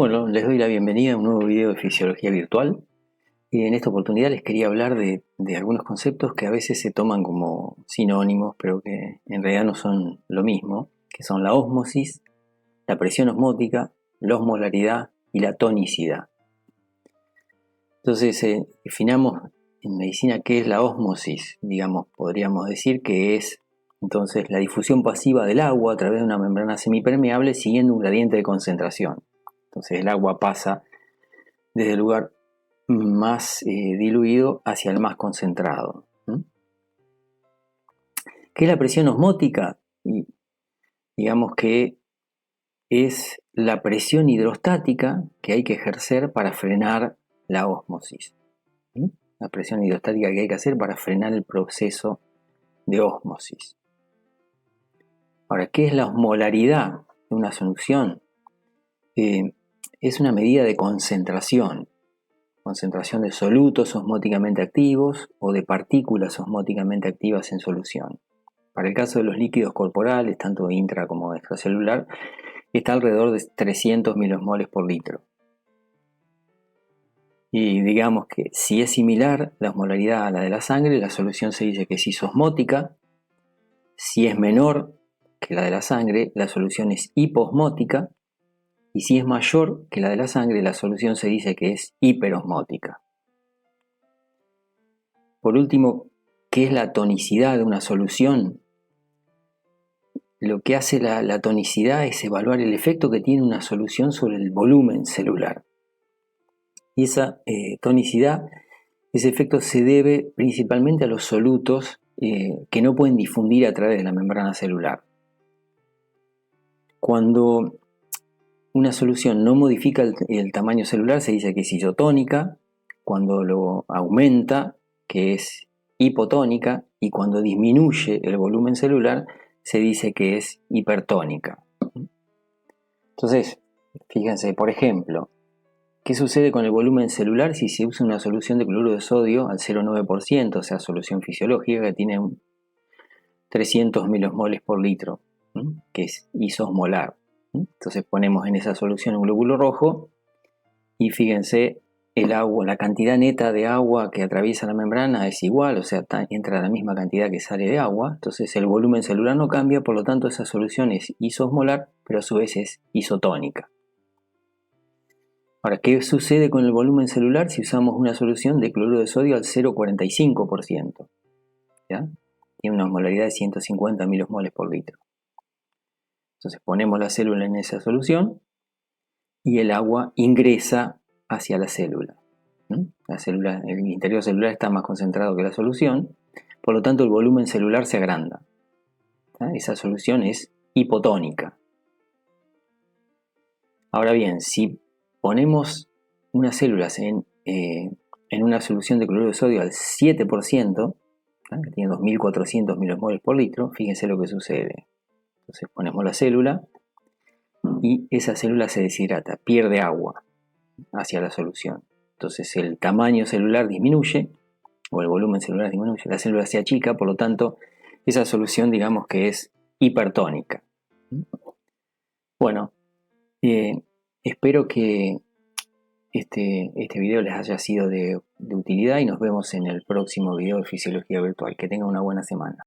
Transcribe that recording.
Bueno, les doy la bienvenida a un nuevo video de Fisiología Virtual. En esta oportunidad les quería hablar de algunos conceptos que a veces se toman como sinónimos, pero que en realidad no son lo mismo, que son la ósmosis, la presión osmótica, la osmolaridad y la tonicidad. Entonces, definamos en medicina qué es la ósmosis. Digamos, podríamos decir que es entonces la difusión pasiva del agua a través de una membrana semipermeable siguiendo un gradiente de concentración. Entonces el agua pasa desde el lugar más diluido hacia el más concentrado. ¿Qué es la presión osmótica? Y digamos que es la presión hidrostática que hay que ejercer para frenar la ósmosis. La presión hidrostática que hay que hacer para frenar el proceso de ósmosis. Ahora, ¿qué es la osmolaridad de una solución? Es una medida de concentración de solutos osmóticamente activos o de partículas osmóticamente activas en solución. Para el caso de los líquidos corporales, tanto intra como extracelular, está alrededor de 300 milosmoles por litro. Y digamos que si es similar la osmolaridad a la de la sangre, la solución se dice que es isosmótica. Si es menor que la de la sangre, la solución es hiposmótica. Y si es mayor que la de la sangre, la solución se dice que es hiperosmótica. Por último, ¿qué es la tonicidad de una solución? Lo que hace la tonicidad es evaluar el efecto que tiene una solución sobre el volumen celular. Y esa tonicidad, ese efecto se debe principalmente a los solutos que no pueden difundir a través de la membrana celular. Cuando una solución no modifica el tamaño celular, se dice que es isotónica. Cuando lo aumenta, que es hipotónica. Y cuando disminuye el volumen celular, se dice que es hipertónica. Entonces, fíjense, por ejemplo, ¿qué sucede con el volumen celular si se usa una solución de cloruro de sodio al 0,9%, o sea, solución fisiológica que tiene 300 milosmoles por litro, que es isosmolar? Entonces ponemos en esa solución un glóbulo rojo y fíjense, el agua, la cantidad neta de agua que atraviesa la membrana es igual, o sea, entra la misma cantidad que sale de agua. Entonces el volumen celular no cambia, por lo tanto esa solución es isosmolar, pero a su vez es isotónica. Ahora, ¿qué sucede con el volumen celular si usamos una solución de cloruro de sodio al 0,45%? ¿Ya? Tiene una osmolaridad de 150 milosmoles por litro. Entonces ponemos la célula en esa solución y el agua ingresa hacia la célula. El interior celular está más concentrado que la solución, por lo tanto el volumen celular se agranda. Esa solución es hipotónica. Ahora bien, si ponemos unas células en una solución de cloruro de sodio al 7%, que tiene 2400 milosmoles por litro, fíjense lo que sucede. Entonces ponemos la célula y esa célula se deshidrata, pierde agua hacia la solución. Entonces el tamaño celular disminuye, o el volumen celular disminuye, la célula se achica, por lo tanto esa solución digamos que es hipertónica. Bueno, espero que este video les haya sido de utilidad y nos vemos en el próximo video de Fisiología Virtual. Que tengan una buena semana.